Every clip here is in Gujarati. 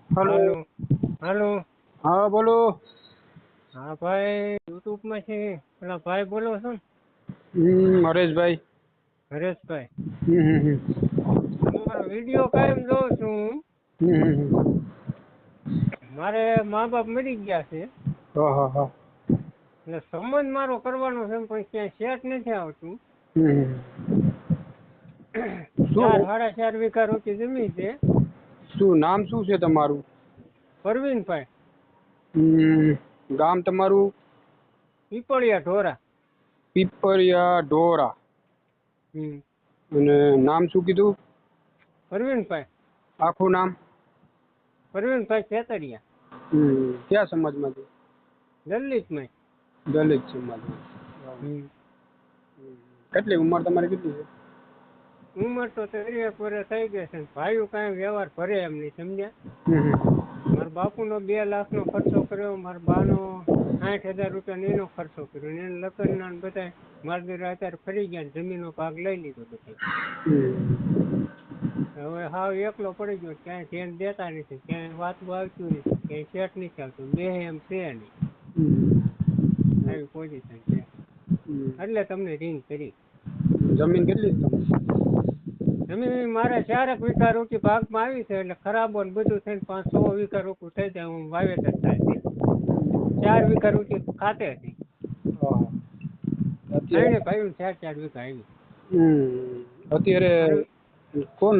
हेलो। હાલો હાલો. हाँ बोलो। હા ભાઈ, યુટ્યુબ માં છે પેલા ભાઈ બોલો છો ને? हरेश भाई। હરેશભાઈ, हम्म। તમારો વિડીયો કાયમ જોઉં છું હું. हम्म। મારે મા બાપ મરી ગયા છે हाँ हाँ हाँ। એટલે સંબંધ મારો કરવાનો છે પણ ક્યાંય સેટ નથી આવતું. हम्म। ચાર શું સાડા ચાર વીઘા રોકી જમીન છે. શું નામ શું છે તમારું? પરવીનભાઈ, ગામ તમારું? પીપળિયા ઢોરા. પીપળિયા ઢોરા. હમ. અને નામ શું કીધું? પરવીનભાઈ, આખું નામ? પરવીનભાઈ ખેતરિયા. ક્યાં સમાજમાંથી? દલિતમાં. દલિત સમાજમાં. હમ. કેટલી ઉંમર તમારી કેટલી છે? ઉંમર તો 30 વર્ષ થઈ ગઈ છે. ભાઈઓ કાંઈ વ્યવહાર ભરે એમ નહીં, સમજ્યા? મારા બાપુનો 2 લાખનો ખર્ચો કર્યો, મારા બાનો 60,000 રૂપિયા એનો ખર્ચો કર્યો ને એને લગ્નના ને બધા મારા દીકરા અત્યારે ફરી ગયા ને જમીનનો ભાગ લઈ લીધો બધો. હવે હાવ એકલો પડી ગયો, ક્યાંય ધ્યાન દેતા નથી, ક્યાંય વાતું આવતું નથી, ક્યાંય સેટ નથી ચાલતું, બે એમ છે નહીં, આવી પોઝિશન છે. એટલે તમને રિંગ કરી. જમીન કેટલી છે તમારી? જમીન મારે 4 વીઘા રોકી ભાગમાં આવી છે એટલે ખરાબો ને બધું થઈને 5-6 વીઘા રોકું થઈ જાય, હું વાવેતર થાય છે. 4 વીઘા રોકી ખાતે હતી. અત્યારે ભાઈ 4 વીઘા આવી. અત્યારે કોણ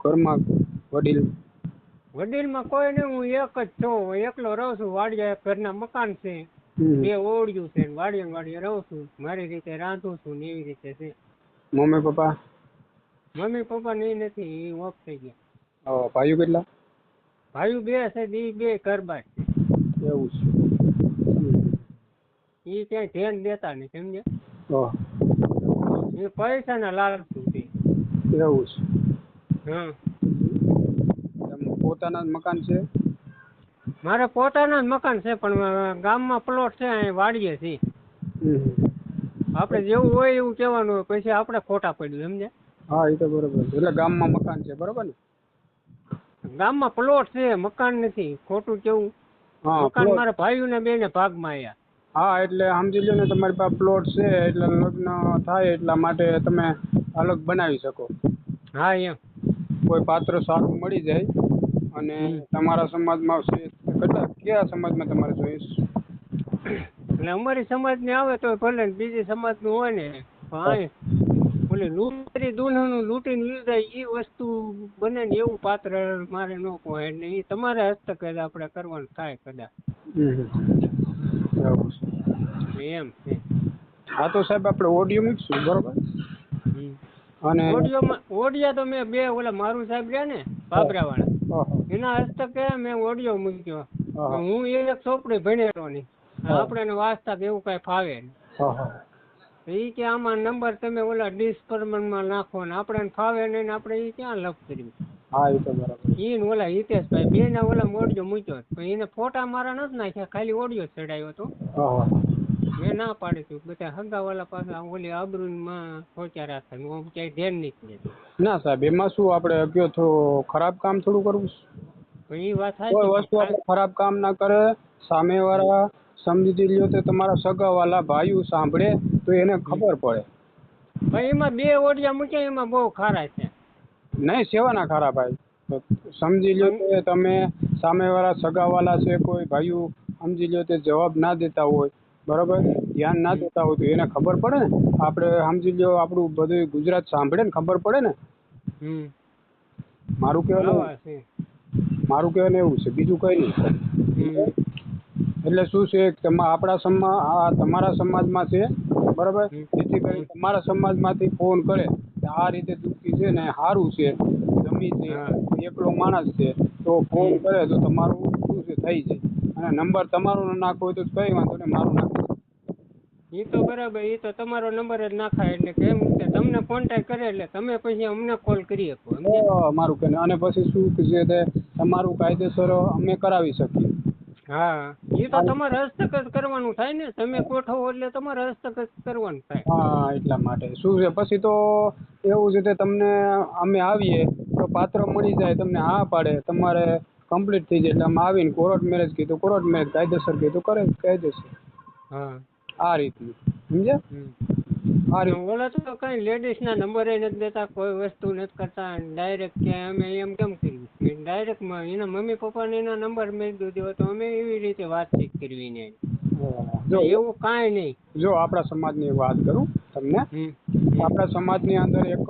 ઘરમાં વડીલ? વડીલમાં કોઈ નહીં, હું એક જ છું, હું એકલો રહું છું. વાડિયા ઘરના મકાન છે, 2 ઓળિયું છે, વાડિયા રહું છું, મારી રીતે રાંધું છું ને એવી રીતે છે. Mummy papa? મમ્મી પપ્પા ને નથી, એ ઓફ થઈ ગયા. ભાઈઓ કેટલા? ભાઈઓ 2 છે, એ 2 ઘર બાર છે. એવું છે. એ ક્યાંય ધ્યાન દેતા નહીં, સમજે? એ પૈસાના લાલચુ છે. એવું છે. હા. પોતાના જ મકાન છે? મારે પોતાના જ મકાન છે પણ ગામમાં પ્લોટ છે, અહીં વાડીએ છે. આપણે જેવું હોય એવું કહેવાનું હોય, પછી આપણે ખોટા પડ્યું, સમજે? હા, એ તો બરોબર. એટલે ગામમાં મકાન છે, બરોબર ને? ગામમાં પ્લોટ છે, મકાન નથી. ખોટું કેવું? મકાન મારા ભાઈઓને 2 ને ભાગમાં આવ્યા. હા, એટલે સમજી લો ને, તમારી પાસે પ્લોટ છે એટલે લગ્ન થાય એટલા માટે તમે અલગ બનાવી શકો. હા, એમ. કોઈ પાત્ર સારું મળી જાય અને તમારા સમાજમાં છે. કયા સમાજમાં તમારે જોઈએ? એટલે અમારી સમાજની આવે તો ભલે, બીજી સમાજનું હોય ને ઓલી લૂંટરી દુલ્હનું લૂંટીને લઈ જાય એ વસ્તુ બને ને એવું પાત્ર મારે ન કહે, એટલે એ તમારે હસ્તક આપણે કરવાનું થાય કદાચ. એમ છે. હા, તો સાહેબ આપણે ઓડિયો મૂકશું, બરોબર? અને ઓડિયા તો મેં 2 ઓલા મારું સાહેબ રહ્યા ને બાબરાવાળા, એના હસ્તકે મેં ઓડિયો મૂક્યો. હું એક ચોપડી ભણેલો નહીં, આપણે વાંચતા કે એવું કઈ ફાવે નહીં. એ કે આમાં નંબર તમે ઓલા ડિસ્પર્મનમાં નાખો ને આપણે ફાવે નહીં ને આપણે એ ક્યાં લપ કર્યું. હા, એ તો બરાબર. એ ને ઓલા હિતેશભાઈ 2 ના ઓલા ઓડિયો મૂક્યો, પણ એને ફોટા મારા નથી નાખ્યા, ખાલી ઓડિયો ચડાવ્યો હતો. મેં ના પાડી હતી. બધા હગાવાલા પાસે ઓલી આબરૂમાં પહોંચ્યા રાખે, હું ક્યાંય ધ્યાન નહીં દેતો. ના સાહેબ, એમાં શું આપણે કયો થોડું ખરાબ કામ થોડું કરવું? પણ એ વાત થાય કોઈ વસ્તુ આપણે ખરાબ કામ ના કરે, સામેવાળા સમજી લ્યો તો તમારા સગાવાલા ભાઈઓ સાંભળે તો એને ખબર પડે. પણ એમાં 2 ઓડિયા મૂક્યા, એમાં બહુ ખારા છે. નહીં, સેવાના ખારા ભાઈ. સમજી લ્યો કે તમે સામેવાળા સગાવાલા છે કોઈ ભાઈઓ, સમજી લ્યો તે જવાબ ના દેતા હોય, બરાબર, ધ્યાન ના દેતા હોય તો એને ખબર પડે ને. આપણે સમજી લ્યો આપણું બધું ગુજરાત સાંભળે ને ખબર પડે ને. મારું કહેવાનું એવું છે, બીજું કઈ નહીં. એટલે શું છે કે આપણા સમાજ, તમારા સમાજમાં છે, બરાબર, જેથી કરી તમારા સમાજમાંથી ફોન કરે આ રીતે દુઃખી છે ને સારું છે, જમી છે, એકલો માણસ છે, તો ફોન કરે તો તમારું શું છે થઈ જાય. અને નંબર તમારો નાખવો હોય તો કઈ વાંધો નહીં, મારું નાખી. એ તો બરાબર, એ તો તમારો નંબર જ નાખાય એટલે કેમ કે તમને કોન્ટેક્ટ કરે એટલે તમે પછી અમને કોલ કરી શકો. મારું કે અને પછી શું છે તે તમારું કાયદેસર અમે કરાવી શકીએ. હા, એ તો તમારે હસ્તક જ કરવાનું થાય ને, તમે ગોઠવો એટલે તમારે હસ્તક જ કરવાનું થાય. હા, એટલા માટે શું છે પછી તો એવું છે કે તમને અમે આવીએ તો પાત્ર મળી જાય, તમને હા પાડે, તમારે કમ્પ્લીટ થઈ જાય એટલે આમાં આવીને કોર્ટ મેરેજ કીધું કોર્ટ મેરેજ, કાયદેસર કીધું કરે કાયદેસર. હા. આ રીતનું સમજ્યા? આ રીત ઓલા તો કઈ લેડીઝ ના નંબર નથી દેતા, કોઈ વસ્તુ નથી કરતા, ડાયરેક્ટ કે અમે એમ કેમ કર્યું, ડાયરેક્ટ એના મમ્મી પપ્પાને એના નંબર મેં દીધો તો અમે એવી રીતે વાતચીત કરવી ને. જો એવું કાંઈ નહીં. જો આપણા સમાજની વાત કરું તમને, આપણા સમાજની અંદર એક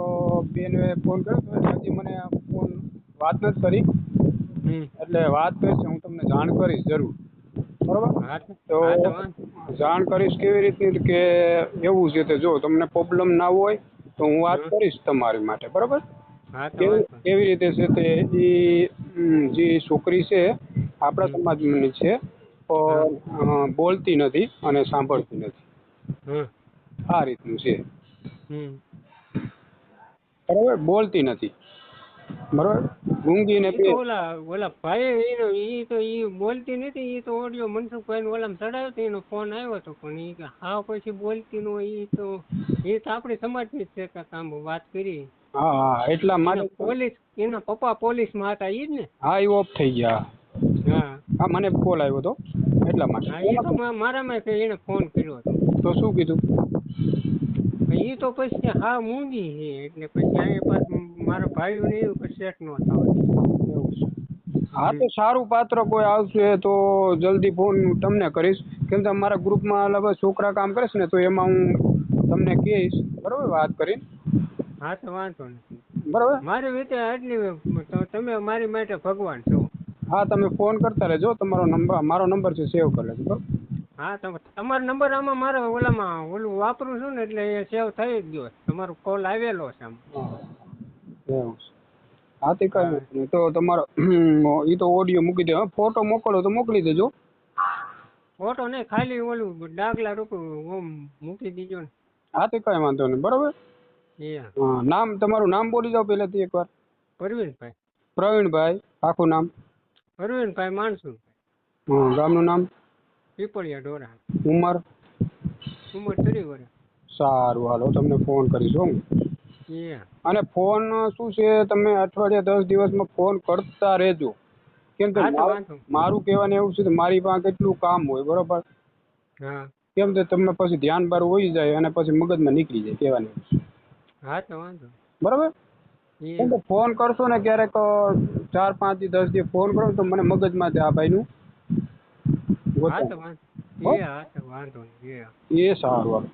બેને ફોન કર્યો તો હજી મને ફોન વાત નથી કરી, એટલે વાત કરીશ હું તમને જાણ કરીશ જરૂર, બરોબર? તો જાણ કરીશ કેવી રીતની કે એવું છે તો જો તમને પ્રોબ્લેમ ના હોય તો હું વાત કરીશ તમારી માટે, બરોબર? કેવી રીતે છે તે જે છોકરી છે આપણા સમાજની છે પણ બોલતી નથી અને સાંભળતી નથી, આ રીતનું છે, બરોબર? બોલતી નથી, બરોબર? ગુંગી ને ઓલા ભાઈ ઈ બોલતી નથી, ઈ તો ઓડિયો મનસુખભાઈ ઓલામાં ચડાવ્યો તો એનો ફોન આવ્યો હતો, પણ ઈ હા પછી બોલતી નો, ઈ તો આપણી સમાજની જ છે કામ વાત કરી. હા એટલા માટે પોલીસ, એના પપ્પા પોલીસમાં હતા ઈ જ ને? હા એ ઓફ થઈ ગયા. હા મને કોલ આવ્યો હતો એટલા માટે. હા એ તો મારામાં એને ફોન કર્યો હતો. તો શું કીધું? એ તો પછી હા મૂંગી છે એટલે પછી અહીંયા પાછું મારા ભાઈઓને એવું કે સેટ ન થવા. એવું છે. હા તો સારું પાત્ર કોઈ આવશે તો જલ્દી ફોન તમને કરીશ, કેમ કે અમારા ગ્રુપમાં અલગ છોકરા કામ કરે છે ને તો એમાં હું તમને કહીશ, બરોબર? વાત કરીને. હા તો વાંધો નથી, બરાબર. મારી રીતે આટલી તો તમે મારી માટે ભગવાન છો. હા તમે ફોન કરતા રહેજો, તમારો નંબર મારો નંબર છે સેવ કરી લેજો, બરાબર? હા તમારો નંબર આમાં મારે ઓલું વાપરું છું ને એટલે એ સેવ થઈ જ ગયો, તમારો કોલ આવેલો છે આમ. એવું છે. હા તે કઈ નહીં તો તમારો એ તો ઓડિયો મૂકી દે, ફોટો મોકલો તો મોકલી દેજો. ફોટો નહીં, ખાલી ઓલું ડાગલા રૂપું ઓમ મૂકી દીજો ને. હા તે કઈ વાંધો નહીં, બરોબર? હા નામ તમારું નામ બોલી જાઓ પહેલાથી એકવાર. પ્રવીણભાઈ. પ્રવીણભાઈ, આખું નામ? પ્રવીણભાઈ માનસુ. ગામનું નામ? પીપળિયા ઢોરા. ઉંમર? ઉંમર 30 વર્ષ. સારું હાલો તમને ફોન કરીશ હું. અને ફોન શું છે તમે અઠવાડિયા 10 દિવસમાં ફોન કરતા રહેજો, કેમ કે મારું કહેવાનું એવું છે કે મારી પાસે કેટલું કામ હોય, બરોબર? કેમ કે તમને પછી ધ્યાન બાર હોઈ જાય અને પછી મગજમાં નીકળી જાય કહેવાની. હા તો વાંધો બરાબર. કેમ કે ફોન કરશો ને ક્યારેક 4-5 થી 10 દી ફોન કરો તો મને મગજમાં આ ભાઈનું એ સારું.